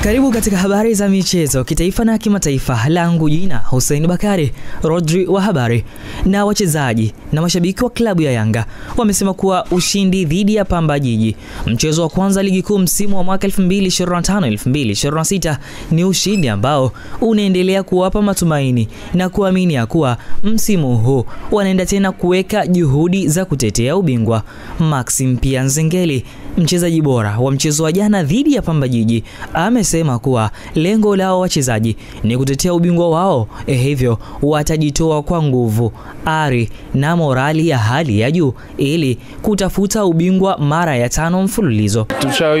Karibu katika habari za michezo kitaifa na kimataifa. Langu jina Hussein Bakari, Rodri wa habari. Na wachezaji na mashabiki wa klabu ya Yanga wamesema kuwa ushindi dhidi ya Pamba Jiji, mchezo wa kwanza ligi kuu msimu wa mwaka 2025-2026, ni ushindi ambao unaendelea kuwapa matumaini na kuamini ya kuwa msimu huu wanaenda tena kuweka juhudi za kutetea ubingwa. Maxim Pianzengeli, mchezaji bora wa mchezo wa jana dhidi ya Pamba Jiji, amesema kuwa lengo lao wachezaji ni kutetea ubingwa wao, hivyo watajitoa kwa nguvu, ari na morali ya hali ya juu ili kutafuta ubingwa mara ya 5 mfululizo.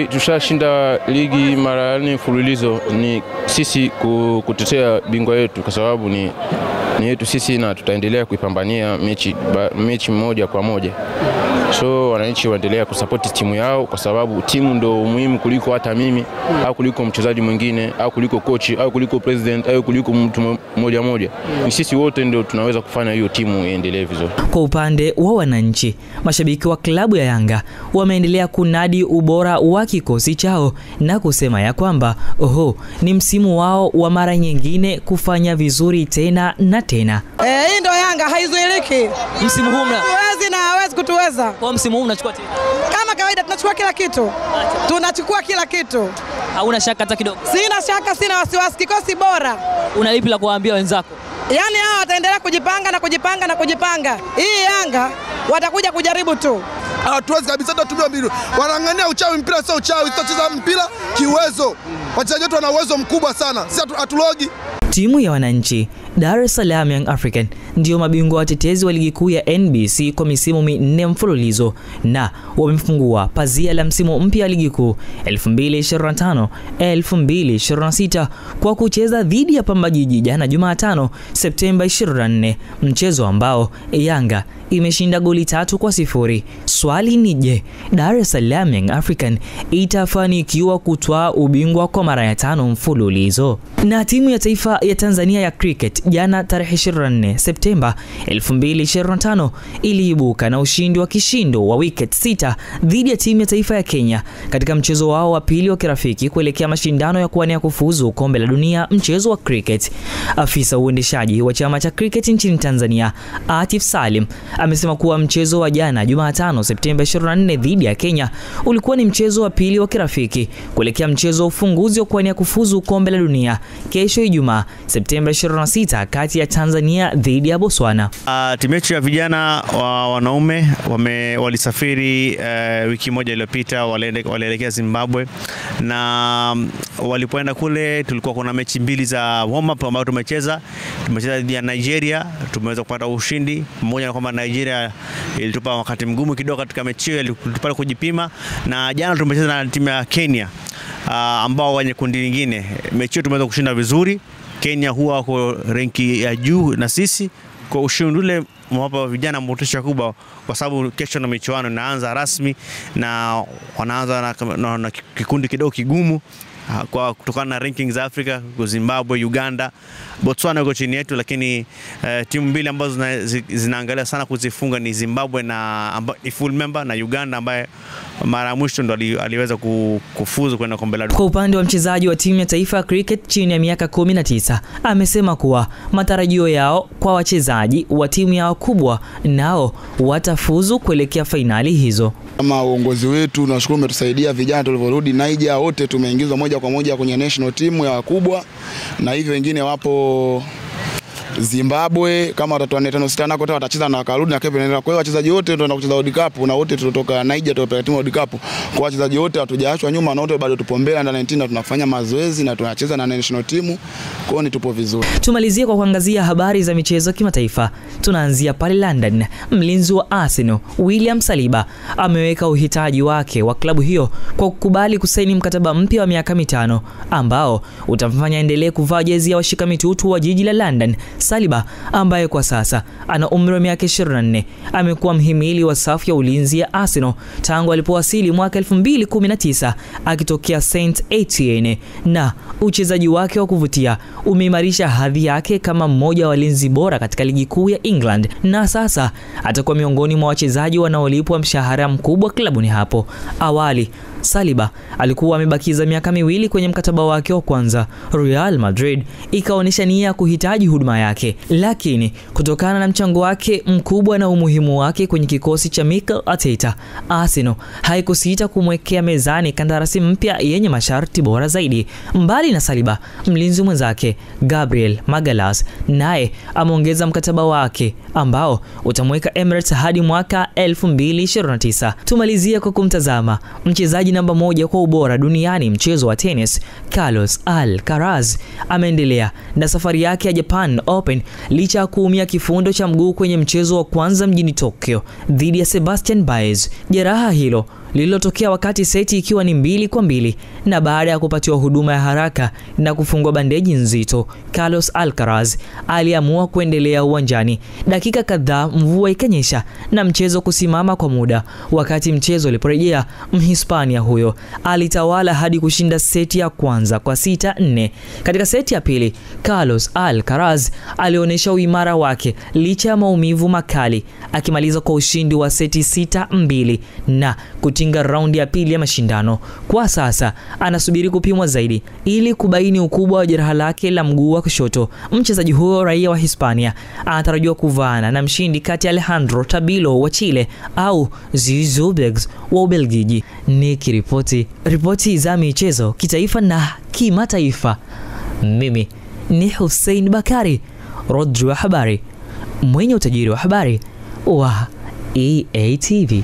Tushashinda ligi mara 4 mfululizo, ni sisi kutetea bingwa yetu kwa sababu ni yetu sisi na tutaendelea kuipambania mechi moja kwa moja. So wananchi waendelea kusupport timu yao kwa sababu timu ndo muhimu kuliko hata mimi au kuliko mchezaji mwingine au kuliko coach au kuliko president au kuliko mtu mmoja. Ni sisi wote ndio tunaweza kufanya hiyo timu iendelee vizuri. Kwa upande wa wananchi, mashabiki wa klabu ya Yanga wameendelea kunadi ubora wa kikosi chao na kusema ya kwamba ni msimu wao wa mara nyingine kufanya vizuri tena na tena. Hii ndo Yanga haizuiliki. Msimu huu hawezi na hawezi kutuweza. Kwa msimu huu unachukua tena. Kama kawaida tunachukua kila kitu. Tunachukua kila kitu. Hauna shaka hata kidogo? Sina shaka, sina wasiwasi, kikosi bora. Una lipi la kuwaambia wenzako? Yaani hao wataendelea kujipanga. Hii Yanga watakuja kujaribu tu. Hatuwezi kabisa tutumia mbinu. Wanang'ania uchawi, mpira sio uchawi. Tutacheza mpira kiuwezo. Wachezaji wetu wana uwezo mkubwa sana. Sisi hatulogi. Timu ya wananchi Dar es Salaam Young African ndio mabingwa watetezi wa ligi kuu ya NBC kwa misimu 4 mfululizo, na wamefungua pazia la msimu mpya ligi kuu 2025-2026 kwa kucheza dhidi ya Pamba Jiji jana Jumatano Septemba 24, mchezo ambao Yanga imeshinda goli 3-0. Swali ni je, Dar es Salaam Young African itafanikiwa kutwaa ubingwa kwa mara ya 5 mfululizo? Na timu ya taifa ya Tanzania ya cricket jana tarehe 24 Septemba 2025 iliibuka na ushindi wa kishindo wa wicket 6 dhidi ya timu ya taifa ya Kenya katika mchezo wao wa pili wa kirafiki kuelekea mashindano ya kuwania kufuzu kombe la dunia mchezo wa cricket. Afisa uendeshaji wa chama cha cricket nchini Tanzania, Atif Salim, amesema kuwa mchezo wa jana Jumatano Septemba 24 dhidi ya Kenya ulikuwa ni mchezo wa pili wa kirafiki kuelekea mchezo wa ufunguzi wa kuwania kufuzu kombe la dunia kesho Ijumaa Septemba 26 kati ya Tanzania dhidi ya Botswana. Timu yetu ya vijana wa wanaume walisafiri wiki moja iliyopita, walielekea Zimbabwe, na walipoenda kule tulikuwa kuna mechi 2 za warm up ambazo tumecheza dhidi ya Nigeria. Tumeweza kupata ushindi mmoja, na kwamba Nigeria ilitupa wakati mgumu kidogo katika mechi hiyo, ilitupa kujipima. Na jana tumecheza na timu ya Kenya ambao wenye kundi lingine. Mechi hiyo tumeweza kushinda vizuri. Kenya huwa kwa ranki ya juu na sisi, kwa ushindi ule mwapa vijana motisha kubwa, kwa sababu kesho na michuano inaanza rasmi na wanaanza na kikundi kidogo kigumu kwa kutokana na rankings za Afrika, kwa Zimbabwe, Uganda, Botswana uko chini yetu, lakini timu mbili ambazo zinaangalia sana kuzifunga ni Zimbabwe na ni full member, na Uganda ambaye mara mwisho ndo aliweza kufuzu kwenda kombe la dunia. Kwa upande wa mchezaji wa timu ya taifa ya cricket chini ya miaka 19, amesema kuwa matarajio yao kwa wachezaji wa timu yao kubwa nao watafuzu kuelekea finali hizo. Kama uongozi wetu tunashukuru umetusaidia vijana tulivyorudi Niger, wote tumeingizwa moja kwa moja kwenye national team ya wakubwa, na hivyo wengine wapo Zimbabwe. Kama watatoa 5-6 nako watacheza na wakarudi na Kevin. Kwa hiyo wachezaji wote ndio wanakucheza World Cup, na wote tutoka Niger tupewa timu World Cup. Kwa wachezaji wote hatujaachwa nyuma, na wote bado tupo mbele na 19 na tunafanya mazoezi na tunacheza na national team. Kwa hiyo ni tupo vizuri. Tumalizie kwa kuangazia habari za michezo kimataifa. Tunaanzia pale London. Mlinzi wa Arsenal William Saliba ameweka uhitaji wake wa klabu hiyo kwa kukubali kusaini mkataba mpya wa miaka 5 ambao utamfanya endelee kuvaa jezi ya washika mitutu wa jiji la London. Saliba ambaye kwa sasa ana umri wa miaka 24 amekuwa mhimili wa safu ya ulinzi ya Arsenal tangu alipowasili mwaka 2019 akitokea Saint Etienne, na uchezaji wake wa kuvutia umeimarisha hadhi yake kama mmoja wa walinzi bora katika ligi kuu ya England, na sasa atakuwa miongoni mwa wachezaji wanaolipwa mshahara mkubwa klabuni hapo. Awali Saliba alikuwa amebakiza miaka miwili kwenye mkataba wake wa kwanza. Real Madrid ikaonyesha nia ya kuhitaji huduma yake, lakini kutokana na mchango wake mkubwa na umuhimu wake kwenye kikosi cha Mikel Arteta, Arsenal haikusita kumwekea mezani kandarasi mpya yenye masharti bora zaidi. Mbali na Saliba, mlinzi mwenzake Gabriel Magalhaes naye ameongeza mkataba wake ambao utamweka Emirates hadi mwaka 2029. Tumalizia kwa kumtazama mchezaji namba 1 kwa ubora duniani mchezo wa tennis, Carlos Alcaraz ameendelea na safari yake ya Japan Open licha ya kuumia kifundo cha mguu kwenye mchezo wa kwanza mjini Tokyo dhidi ya Sebastian Baez. Jeraha hilo lililotokea wakati seti ikiwa ni 2-2, na baada ya kupatiwa huduma ya haraka na kufungwa bandeji nzito, Carlos Alcaraz aliamua kuendelea uwanjani. Dakika kadhaa mvua ikanyesha na mchezo kusimama kwa muda. Wakati mchezo uliporejea, Mhispania huyo alitawala hadi kushinda seti ya kwanza kwa 6-4. Katika seti ya pili, Carlos Alcaraz alionyesha uimara wake licha ya maumivu makali, akimaliza kwa ushindi wa seti 6-2 na kutinga raundi ya pili ya mashindano. Kwa sasa anasubiri kupimwa zaidi ili kubaini ukubwa wa jeraha lake la mguu wa kushoto. Mchezaji huyo raia wa Hispania anatarajiwa kuvaana na mshindi kati ya Alejandro Tabilo wa Chile au Zizou Beggs wa Ubelgiji. Ripoti za michezo kitaifa na kimataifa. Mimi ni Hussein Bakari, Rodri wa habari, mwenye utajiri wa habari wa EA TV.